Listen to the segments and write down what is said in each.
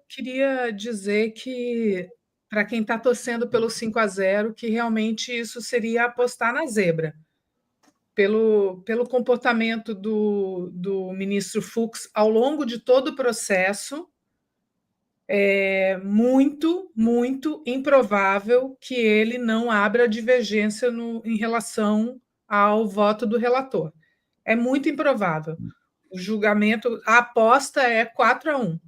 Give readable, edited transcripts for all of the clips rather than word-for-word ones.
queria dizer que, para quem está torcendo pelo 5-0, que realmente isso seria apostar na zebra. Pelo comportamento do ministro Fux ao longo de todo o processo, é muito, muito improvável que ele não abra divergência em relação ao voto do relator. É muito improvável. O julgamento, a aposta é 4-1.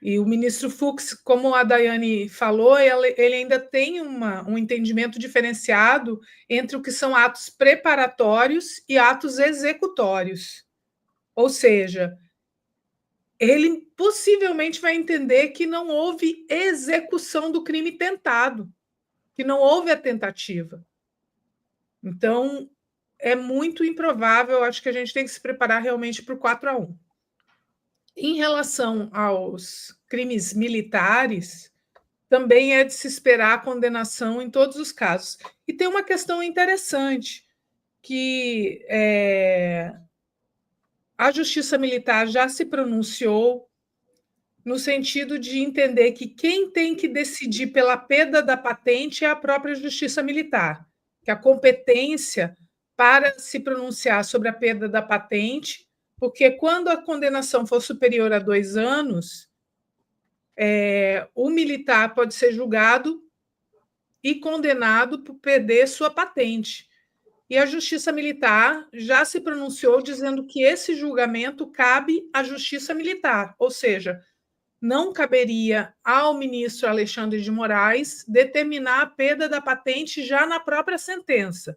E o ministro Fux, como a Daiane falou, ele ainda tem um entendimento diferenciado entre o que são atos preparatórios e atos executórios. Ou seja, ele possivelmente vai entender que não houve execução do crime tentado, que não houve a tentativa. Então, é muito improvável, acho que a gente tem que se preparar realmente para o 4-1. Em relação aos crimes militares, também é de se esperar a condenação em todos os casos. E tem uma questão interessante, que a Justiça Militar já se pronunciou no sentido de entender que quem tem que decidir pela perda da patente é a própria Justiça Militar, que a competência para se pronunciar sobre a perda da patente, porque quando a condenação for superior a 2 anos, o militar pode ser julgado e condenado por perder sua patente. E a Justiça Militar já se pronunciou dizendo que esse julgamento cabe à Justiça Militar, ou seja, não caberia ao ministro Alexandre de Moraes determinar a perda da patente já na própria sentença.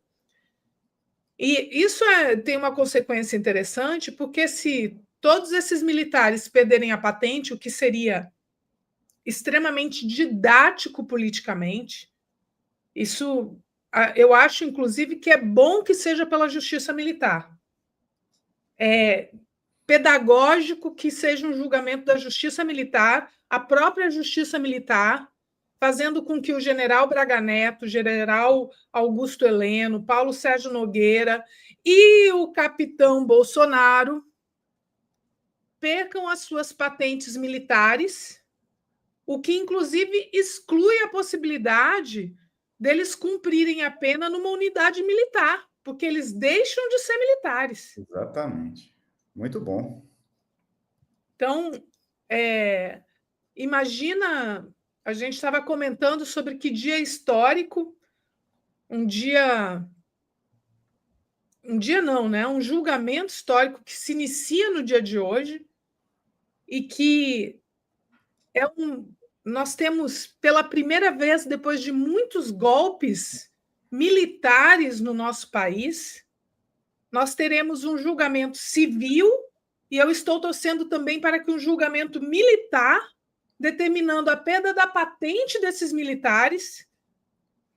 E isso tem uma consequência interessante, porque se todos esses militares perderem a patente, o que seria extremamente didático politicamente, isso eu acho, inclusive, que é bom que seja pela Justiça Militar. É pedagógico que seja um julgamento da Justiça Militar, a própria Justiça Militar, fazendo com que o general Braga Neto, o general Augusto Heleno, Paulo Sérgio Nogueira e o capitão Bolsonaro percam as suas patentes militares, o que, inclusive, exclui a possibilidade deles cumprirem a pena numa unidade militar, porque eles deixam de ser militares. Exatamente. Muito bom. Então, imagina, a gente estava comentando sobre que dia histórico, um dia não, né? Um julgamento histórico que se inicia no dia de hoje e que nós temos, pela primeira vez, depois de muitos golpes militares no nosso país, nós teremos um julgamento civil, e eu estou torcendo também para que um julgamento militar, determinando a perda da patente desses militares,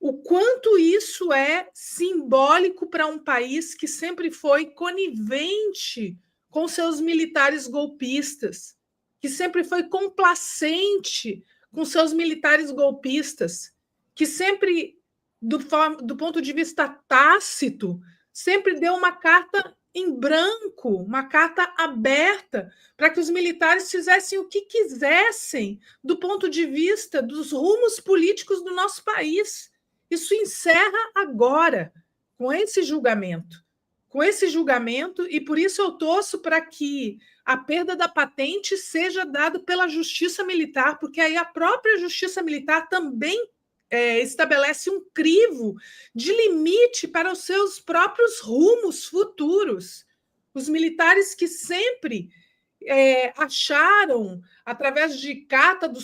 o quanto isso é simbólico para um país que sempre foi conivente com seus militares golpistas, que sempre foi complacente com seus militares golpistas, que sempre, do ponto de vista tácito, sempre deu uma carta em branco, uma carta aberta, para que os militares fizessem o que quisessem do ponto de vista dos rumos políticos do nosso país. Isso encerra agora, com esse julgamento. Com esse julgamento, e por isso eu torço para que a perda da patente seja dada pela Justiça Militar, porque aí a própria Justiça Militar também estabelece um crivo de limite para os seus próprios rumos futuros. Os militares que sempre acharam, através de carta do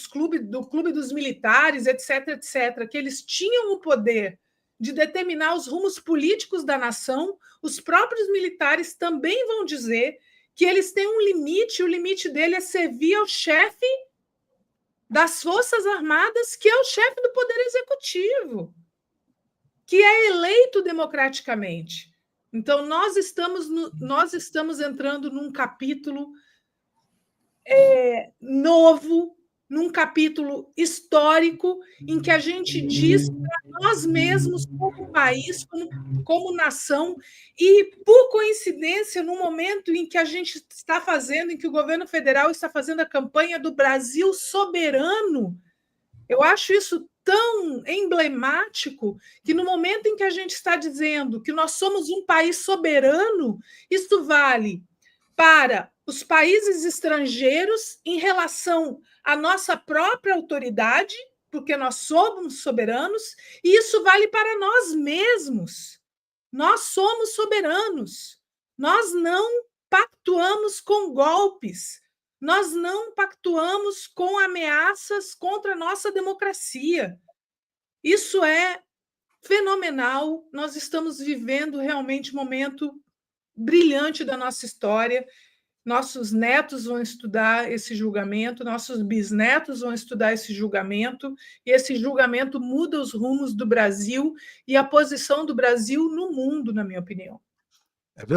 Clube dos Militares, etc., que eles tinham o poder de determinar os rumos políticos da nação, os próprios militares também vão dizer que eles têm um limite, o limite dele é servir ao chefe das Forças Armadas, que é o chefe do Poder Executivo, que é eleito democraticamente. Então, nós estamos entrando num capítulo novo, num capítulo histórico em que a gente diz para nós mesmos, como país, como nação, e, por coincidência, no momento em que a gente está fazendo, em que o governo federal está fazendo a campanha do Brasil soberano, eu acho isso tão emblemático que, no momento em que a gente está dizendo que nós somos um país soberano, isso vale para os países estrangeiros em relação à nossa própria autoridade, porque nós somos soberanos, e isso vale para nós mesmos. Nós somos soberanos. Nós não pactuamos com golpes. Nós não pactuamos com ameaças contra a nossa democracia. Isso é fenomenal. Nós estamos vivendo realmente um momento brilhante da nossa história. Nossos netos vão estudar esse julgamento, nossos bisnetos vão estudar esse julgamento, e esse julgamento muda os rumos do Brasil e a posição do Brasil no mundo, na minha opinião. É verdade.